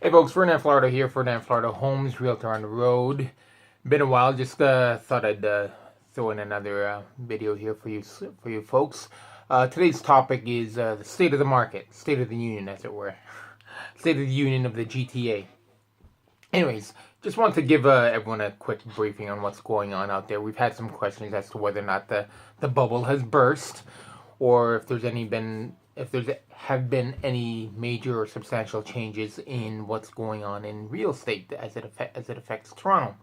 Hey folks, Ferdinand Filardo here, Ferdinand Filardo Homes, Realtor on the road. Been a while, just thought I'd throw in another video here for you folks. Today's topic is the state of the market, state of the union as it were. State of the union of the GTA. Anyways, just want to give everyone a quick briefing on what's going on out there. We've had some questions as to whether or not the bubble has burst, or if there's have been any major or substantial changes in what's going on in real estate as it affects Toronto.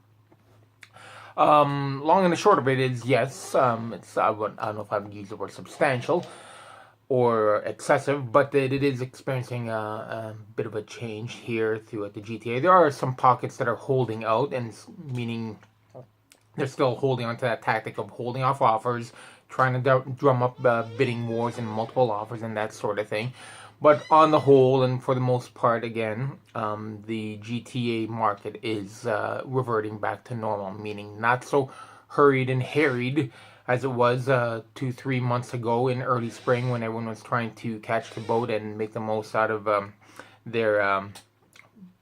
Long and the short of it is yes. I don't know if I would use the word substantial or excessive, but it is experiencing a bit of a change here throughout the GTA. There are some pockets that are holding out, and meaning they're still holding on to that tactic of holding off offers, trying to drum up bidding wars and multiple offers and that sort of thing. But on the whole, and for the most part, again, the GTA market is reverting back to normal, meaning not so hurried and harried as it was 2-3 months ago in early spring when everyone was trying to catch the boat and make the most out of their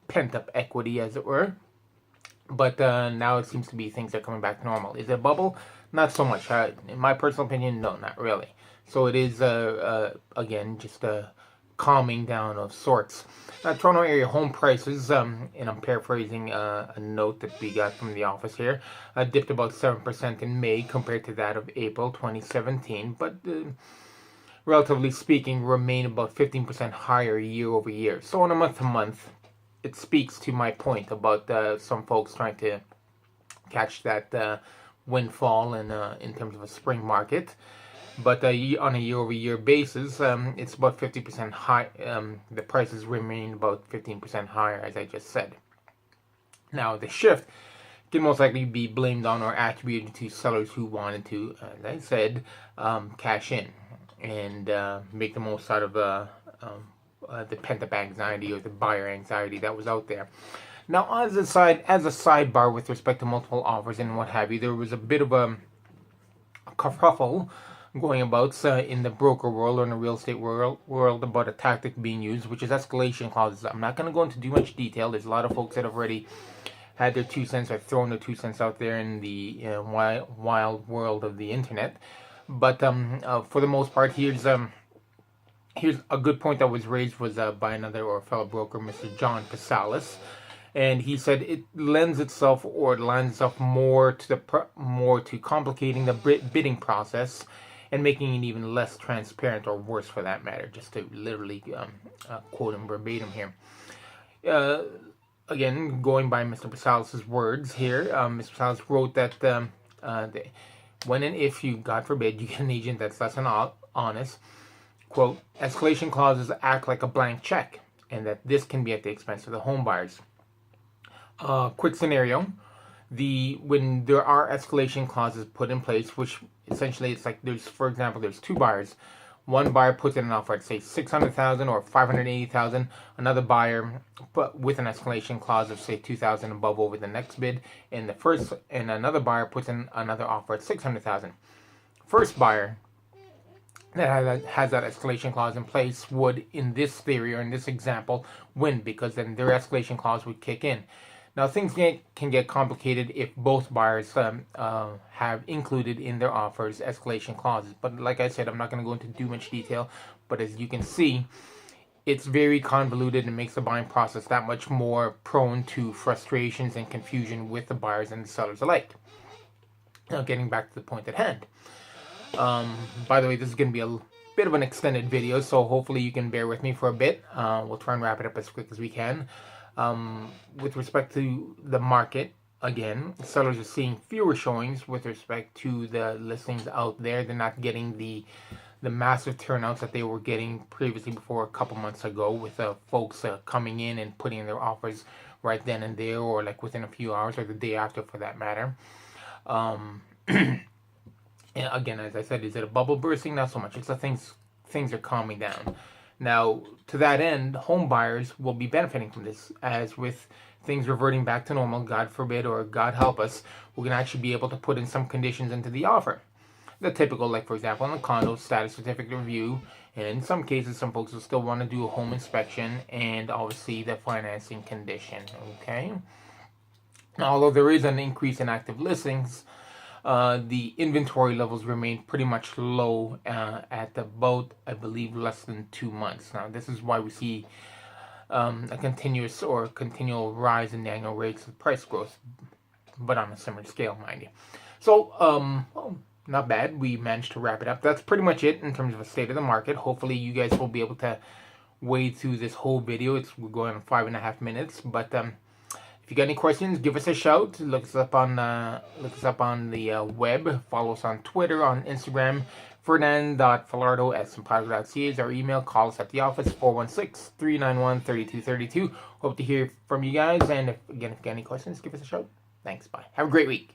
pent-up equity, as it were. But now it seems to be things are coming back to normal. Is it a bubble? Not so much. In my personal opinion, no, not really. So it is, again, just a calming down of sorts. Toronto area home prices, and I'm paraphrasing a note that we got from the office here, dipped about 7% in May compared to that of April 2017, but relatively speaking, remain about 15% higher year over year. So on a month-to-month, it speaks to my point about some folks trying to catch that windfall in terms of a spring market. But on a year-over-year basis, it's about 50% high. The prices remain about 15% higher, as I just said. Now, the shift can most likely be blamed on or attributed to sellers who wanted to, as I said, cash in and make the most out of the pent-up anxiety or the buyer anxiety that was out there. Now, as a sidebar with respect to multiple offers and what have you, there was a bit of a kerfuffle going about in the broker world or in the real estate world about a tactic being used, which is escalation clauses. I'm not going to go into too much detail. There's a lot of folks that have already had their 2 cents or thrown their 2 cents out there in the wild world of the internet. But for the most part, here's a good point that was raised was by another or fellow broker, Mr. John Pasalis. And he said it lends itself more to complicating the bidding process and making it even less transparent, or worse for that matter, just to literally quote him verbatim here. Again, going by Mr. Pasalis' words here, Mr. Pasalis wrote that when and if you, God forbid, you get an agent that's less than honest, quote, escalation clauses act like a blank check, and that this can be at the expense of the home buyers. Quick scenario. When there are escalation clauses put in place, which essentially it's like for example, there's two buyers. One buyer puts in an offer at say $600,000 or $580,000. Another buyer put with an escalation clause of say $2,000 above over the next bid, and another buyer puts in another offer at $600,000. First buyer that has that escalation clause in place would, in this theory or in this example, win, because then their escalation clause would kick in. Now, things can get complicated if both buyers have included in their offers escalation clauses. But like I said, I'm not going to go into too much detail. But as you can see, it's very convoluted and makes the buying process that much more prone to frustrations and confusion with the buyers and the sellers alike. Now, getting back to the point at hand. By the way, this is going to be a bit of an extended video, so hopefully you can bear with me for a bit. We'll try and wrap it up as quick as we can. With respect to the market, again, sellers are seeing fewer showings with respect to the listings out there. They're not getting the massive turnouts that they were getting previously before a couple months ago, with folks coming in and putting in their offers right then and there, or like within a few hours, or the day after for that matter. And again, as I said, is it a bubble bursting? Not so much. It's that things are calming down. Now, to that end, home buyers will be benefiting from this, as with things reverting back to normal, God forbid, or God help us, we're going to actually be able to put in some conditions into the offer. The typical, like for example, on the condo, status certificate review And in some cases, some folks will still want to do a home inspection and obviously the financing condition. Okay. Now, although there is an increase in active listings, the inventory levels remain pretty much low at about, I believe, less than 2 months. Now, this is why we see a continuous or continual rise in the annual rates of price growth, but on a similar scale, mind you. So, well, not bad. We managed to wrap it up. That's pretty much it in terms of a state of the market. Hopefully, you guys will be able to wade through this whole video. We're going on 5.5 minutes, but if you got any questions, give us a shout. Look us up on the web. Follow us on Twitter, on Instagram. Ferdinand.Filardo@simpatico.ca is our email. Call us at the office, 416-391-3232. Hope to hear from you guys. And if you got any questions, give us a shout. Thanks. Bye. Have a great week.